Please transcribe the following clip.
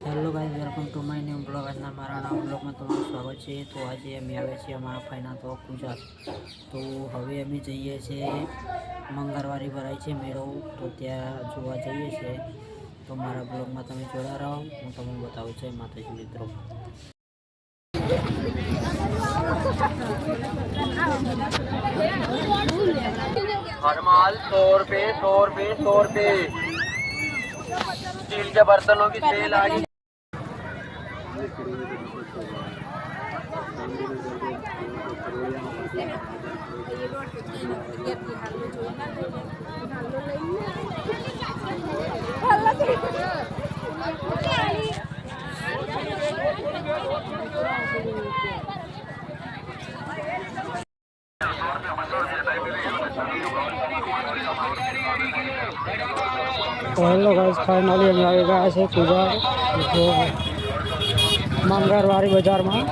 Hello guys, welcome to my new blog. આજના મારા નવા બ્લોગમાં તમારું સ્વાગત છે। તો આજે અમે આવ્યા છીએ અમારા ફાઈના તો ગુજરાત। તો હવે અમે જઈએ છીએ મંગળવારે ભરાય છે મેળો, તો ત્યાં જોવા જઈએ છીએ। તો મારા બ્લોગમાં તમે જોડા રહો, હું તમને બતાવું છું। માતાજી મિત્રો, हरमाल 100 रुपए 100 रुपए 100 रुपए। स्टील के बर्तनों की सेल आ गई। તો હેલો ગાઈઝ, ફાઇનલી અમે આવી ગયા છે ગુજરાત મંગળવારી બજારમાં।